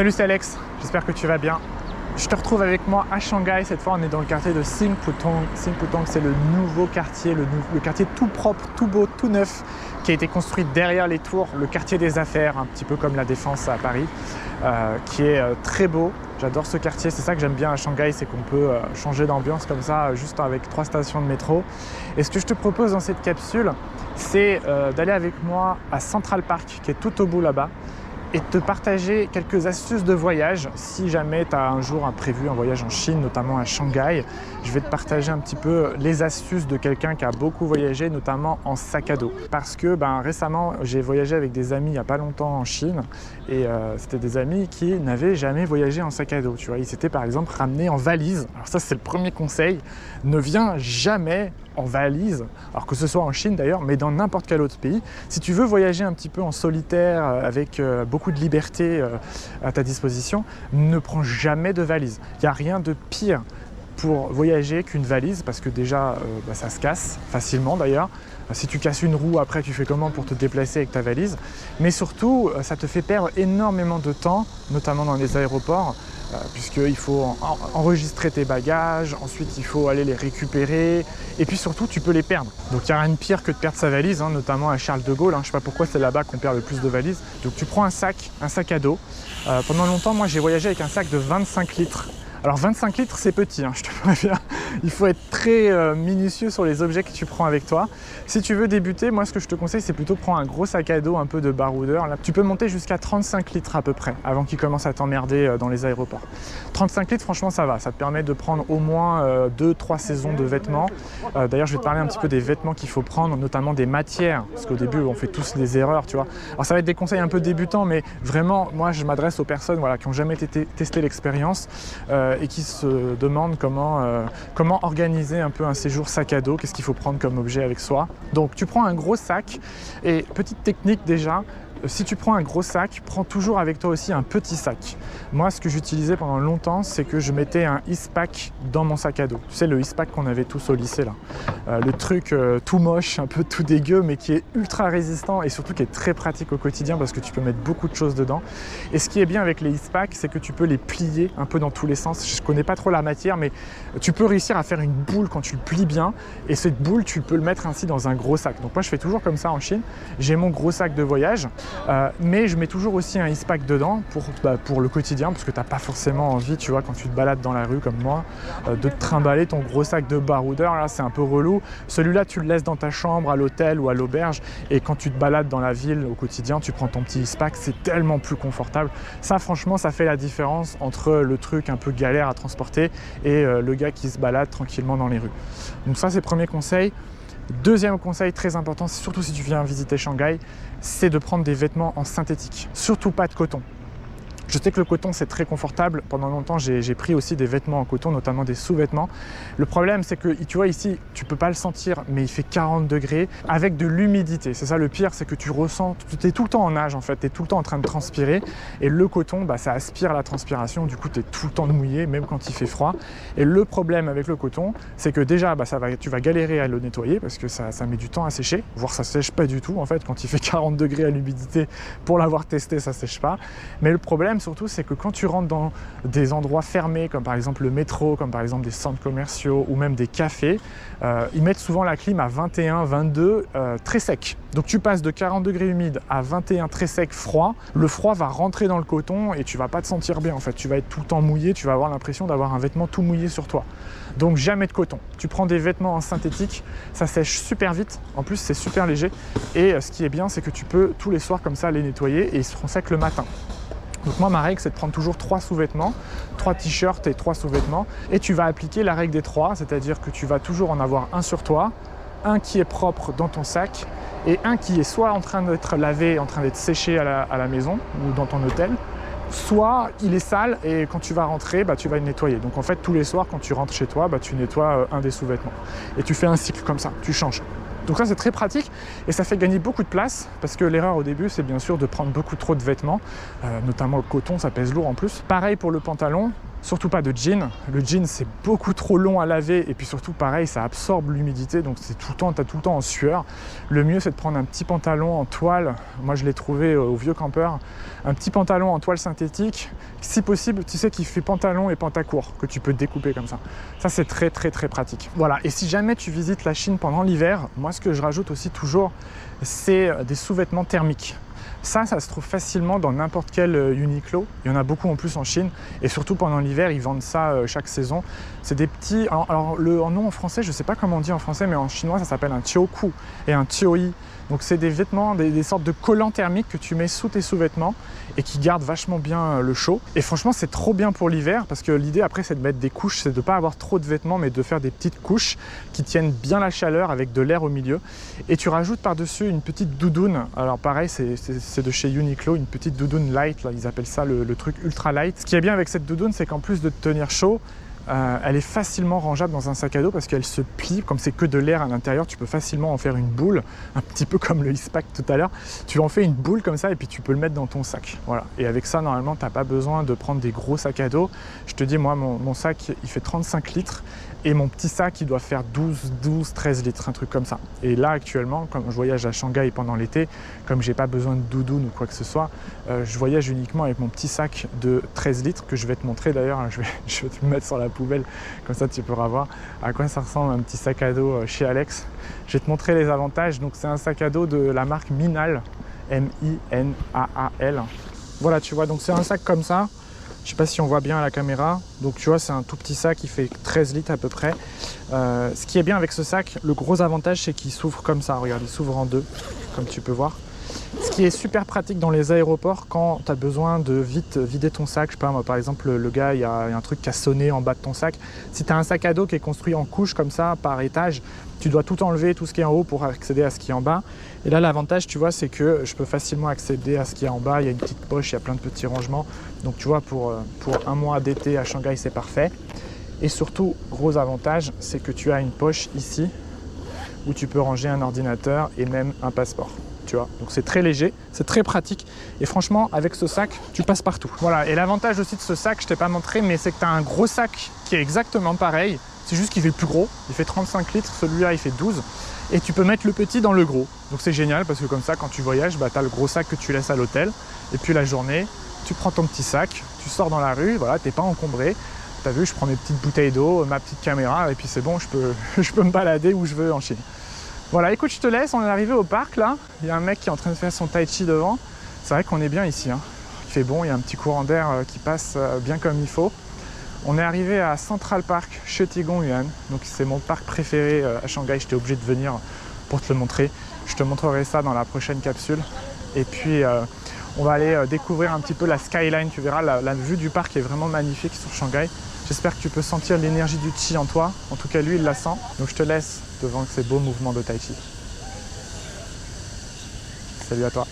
Salut, c'est Alex, j'espère que tu vas bien. Je te retrouve avec moi à Shanghai. Cette fois, on est dans le quartier de Sing Putong. Sing Putong, c'est le nouveau quartier, le quartier tout propre, tout beau, tout neuf, qui a été construit derrière les tours, le quartier des affaires, un petit peu comme la Défense à Paris, qui est très beau. J'adore ce quartier, c'est ça que j'aime bien à Shanghai, c'est qu'on peut changer d'ambiance comme ça, juste avec 3 stations de métro. Et ce que je te propose dans cette capsule, c'est d'aller avec moi à Central Park, qui est tout au bout là-bas, et de te partager quelques astuces de voyage. Si jamais tu as un jour prévu un voyage en Chine, notamment à Shanghai, je vais te partager un petit peu les astuces de quelqu'un qui a beaucoup voyagé, notamment en sac à dos. Parce que récemment, j'ai voyagé avec des amis il n'y a pas longtemps en Chine, et c'était des amis qui n'avaient jamais voyagé en sac à dos. Tu vois, ils s'étaient par exemple ramenés en valise. Alors ça, c'est le premier conseil, ne viens jamais en valise, alors que ce soit en Chine d'ailleurs, mais dans n'importe quel autre pays. Si tu veux voyager un petit peu en solitaire, avec beaucoup de liberté à ta disposition, ne prends jamais de valise. Il n'y a rien de pire pour voyager qu'une valise, parce que déjà ça se casse facilement d'ailleurs. Si tu casses une roue, après tu fais comment pour te déplacer avec ta valise? Mais surtout, ça te fait perdre énormément de temps, notamment dans les aéroports, puisqu'il faut enregistrer tes bagages, ensuite il faut aller les récupérer, et puis surtout tu peux les perdre. Donc il n'y a rien de pire que de perdre sa valise, notamment à Charles de Gaulle. Je ne sais pas pourquoi c'est là-bas qu'on perd le plus de valises. Donc tu prends un sac à dos. Pendant longtemps, moi j'ai voyagé avec un sac de 25 litres. Alors 25 litres, c'est petit, je te préviens. Il faut être très minutieux sur les objets que tu prends avec toi. Si tu veux débuter, moi ce que je te conseille, c'est plutôt prendre un gros sac à dos un peu de baroudeur. Là, tu peux monter jusqu'à 35 litres à peu près, avant qu'il commence à t'emmerder dans les aéroports. 35 litres, franchement, ça va. Ça te permet de prendre au moins 2-3 saisons de vêtements. D'ailleurs, je vais te parler un petit peu des vêtements qu'il faut prendre, notamment des matières, parce qu'au début, on fait tous des erreurs, tu vois. Alors ça va être des conseils un peu débutants, mais vraiment, moi, je m'adresse aux personnes qui n'ont jamais testé l'expérience, et qui se demandent comment organiser un peu un séjour sac à dos, qu'est-ce qu'il faut prendre comme objet avec soi. Donc tu prends un gros sac, et petite technique déjà, si tu prends un gros sac, prends toujours avec toi aussi un petit sac. Moi, ce que j'utilisais pendant longtemps, c'est que je mettais un Eastpak dans mon sac à dos. Tu sais, le Eastpak qu'on avait tous au lycée là. Le truc tout moche, un peu tout dégueu, mais qui est ultra résistant et surtout qui est très pratique au quotidien parce que tu peux mettre beaucoup de choses dedans. Et ce qui est bien avec les Eastpak, c'est que tu peux les plier un peu dans tous les sens. Je connais pas trop la matière, mais tu peux réussir à faire une boule quand tu le plies bien. Et cette boule, tu peux le mettre ainsi dans un gros sac. Donc moi, je fais toujours comme ça en Chine. J'ai mon gros sac de voyage. Mais je mets toujours aussi un Eastpak dedans pour le quotidien, parce que tu n'as pas forcément envie, tu vois, quand tu te balades dans la rue comme moi, de te trimballer ton gros sac de baroudeur. Là, c'est un peu relou. Celui-là, tu le laisses dans ta chambre, à l'hôtel ou à l'auberge, et quand tu te balades dans la ville au quotidien, tu prends ton petit Eastpak, c'est tellement plus confortable. Ça, franchement, ça fait la différence entre le truc un peu galère à transporter et le gars qui se balade tranquillement dans les rues. Donc ça, c'est le premier conseil. Deuxième conseil très important, surtout si tu viens visiter Shanghai, c'est de prendre des vêtements en synthétique, surtout pas de coton. Je sais que le coton, c'est très confortable. Pendant longtemps, j'ai pris aussi des vêtements en coton, notamment des sous-vêtements. Le problème, c'est que, tu vois, ici, tu peux pas le sentir, mais il fait 40 degrés avec de l'humidité. C'est ça le pire, c'est que tu ressens, tu es tout le temps en nage, en fait. Tu es tout le temps en train de transpirer. Et le coton, ça aspire la transpiration. Du coup, tu es tout le temps mouillé, même quand il fait froid. Et le problème avec le coton, c'est que déjà, tu vas galérer à le nettoyer parce que ça met du temps à sécher, voire ça sèche pas du tout, en fait. Quand il fait 40 degrés à l'humidité, pour l'avoir testé, ça sèche pas. Mais le problème, surtout, c'est que quand tu rentres dans des endroits fermés, comme par exemple le métro, comme par exemple des centres commerciaux ou même des cafés, ils mettent souvent la clim à 21, 22, très sec. Donc tu passes de 40 degrés humide à 21 très sec, froid. Le froid va rentrer dans le coton et tu vas pas te sentir bien en fait. Tu vas être tout le temps mouillé, tu vas avoir l'impression d'avoir un vêtement tout mouillé sur toi. Donc jamais de coton. Tu prends des vêtements en synthétique, ça sèche super vite. En plus, c'est super léger. Et ce qui est bien, c'est que tu peux tous les soirs comme ça les nettoyer et ils seront secs le matin. Donc moi, ma règle, c'est de prendre toujours 3 sous-vêtements, 3 t-shirts et 3 sous-vêtements. Et tu vas appliquer la règle des 3, c'est-à-dire que tu vas toujours en avoir un sur toi, un qui est propre dans ton sac et un qui est soit en train d'être lavé, en train d'être séché à la maison ou dans ton hôtel, soit il est sale et quand tu vas rentrer, tu vas le nettoyer. Donc en fait, tous les soirs, quand tu rentres chez toi, tu nettoies un des sous-vêtements. Et tu fais un cycle comme ça, tu changes. Donc ça, c'est très pratique et ça fait gagner beaucoup de place parce que l'erreur au début, c'est bien sûr de prendre beaucoup trop de vêtements, notamment le coton, ça pèse lourd en plus. Pareil pour le pantalon. Surtout pas de jean. Le jean, c'est beaucoup trop long à laver et puis surtout, pareil, ça absorbe l'humidité, donc c'est tout le temps, tu as tout le temps en sueur. Le mieux, c'est de prendre un petit pantalon en toile. Moi, je l'ai trouvé au Vieux Campeur. Un petit pantalon en toile synthétique. Si possible, tu sais qu'il fait pantalon et pantacourt, que tu peux découper comme ça. Ça, c'est très, très, très pratique. Voilà. Et si jamais tu visites la Chine pendant l'hiver, moi, ce que je rajoute aussi toujours, c'est des sous-vêtements thermiques. Ça se trouve facilement dans n'importe quel Uniqlo. Il y en a beaucoup en plus en Chine. Et surtout pendant l'hiver, ils vendent ça chaque saison. C'est des petits... Alors le nom en français, je ne sais pas comment on dit en français, mais en chinois, ça s'appelle un tioku et un tioi. Donc c'est des vêtements, des sortes de collants thermiques que tu mets sous tes sous-vêtements et qui gardent vachement bien le chaud. Et franchement, c'est trop bien pour l'hiver parce que l'idée après, c'est de mettre des couches, c'est de ne pas avoir trop de vêtements, mais de faire des petites couches qui tiennent bien la chaleur avec de l'air au milieu. Et tu rajoutes par-dessus une petite doudoune. Alors pareil, c'est de chez Uniqlo, une petite doudoune light, là, ils appellent ça le truc ultra light. Ce qui est bien avec cette doudoune, c'est qu'en plus de te tenir chaud, elle est facilement rangeable dans un sac à dos parce qu'elle se plie, comme c'est que de l'air à l'intérieur, tu peux facilement en faire une boule, un petit peu comme le Eastpak tout à l'heure. Tu en fais une boule comme ça et puis tu peux le mettre dans ton sac. Voilà. Et avec ça, normalement, tu n'as pas besoin de prendre des gros sacs à dos. Je te dis, moi, mon sac, il fait 35 litres et mon petit sac, il doit faire 12-13 litres, un truc comme ça. Et là, actuellement, comme je voyage à Shanghai pendant l'été, comme j'ai pas besoin de doudoune ou quoi que ce soit, je voyage uniquement avec mon petit sac de 13 litres que je vais te montrer d'ailleurs. Je vais te le mettre sur la poubelle, comme ça tu pourras voir à quoi ça ressemble un petit sac à dos chez Alex. Je vais te montrer les avantages. Donc c'est un sac à dos de la marque Minal, M-I-N-A-A-L. Voilà, tu vois, donc c'est un sac comme ça. Je sais pas si on voit bien à la caméra. Donc tu vois, c'est un tout petit sac qui fait 13 litres à peu près. Ce qui est bien avec ce sac, le gros avantage, c'est qu'il s'ouvre comme ça. Regarde, il s'ouvre en deux, comme tu peux voir. Ce qui est super pratique dans les aéroports quand tu as besoin de vite vider ton sac. Je sais pas, moi, par exemple, le gars, il y a un truc qui a sonné en bas de ton sac. Si tu as un sac à dos qui est construit en couches comme ça, par étage, tu dois tout enlever, tout ce qui est en haut pour accéder à ce qui est en bas. Et là, l'avantage, tu vois, c'est que je peux facilement accéder à ce qui est en bas. Il y a une petite poche, il y a plein de petits rangements. Donc, tu vois, pour un mois d'été à Shanghai, c'est parfait. Et surtout, gros avantage, c'est que tu as une poche ici où tu peux ranger un ordinateur et même un passeport. Tu vois, donc c'est très léger, c'est très pratique et franchement avec ce sac tu passes partout. Voilà, et l'avantage aussi de ce sac, je t'ai pas montré, mais c'est que tu as un gros sac qui est exactement pareil, c'est juste qu'il fait plus gros, il fait 35 litres, celui-là il fait 12 et tu peux mettre le petit dans le gros. Donc c'est génial parce que comme ça quand tu voyages, tu as le gros sac que tu laisses à l'hôtel et puis la journée tu prends ton petit sac, tu sors dans la rue, voilà, t'es pas encombré. T'as vu, je prends mes petites bouteilles d'eau, ma petite caméra et puis c'est bon, je peux me balader où je veux en Chine. Voilà, écoute, je te laisse, on est arrivé au parc là. Il y a un mec qui est en train de faire son tai chi devant. C'est vrai qu'on est bien ici, hein. Il fait bon, il y a un petit courant d'air qui passe bien comme il faut. On est arrivé à Central Park, Shetigong-yuan. Donc c'est mon parc préféré à Shanghai. J'étais obligé de venir pour te le montrer. Je te montrerai ça dans la prochaine capsule. Et puis on va aller découvrir un petit peu la skyline. Tu verras, la vue du parc est vraiment magnifique sur Shanghai. J'espère que tu peux sentir l'énergie du chi en toi. En tout cas, lui, il la sent. Donc je te laisse devant ces beaux mouvements de tai chi. Salut à toi.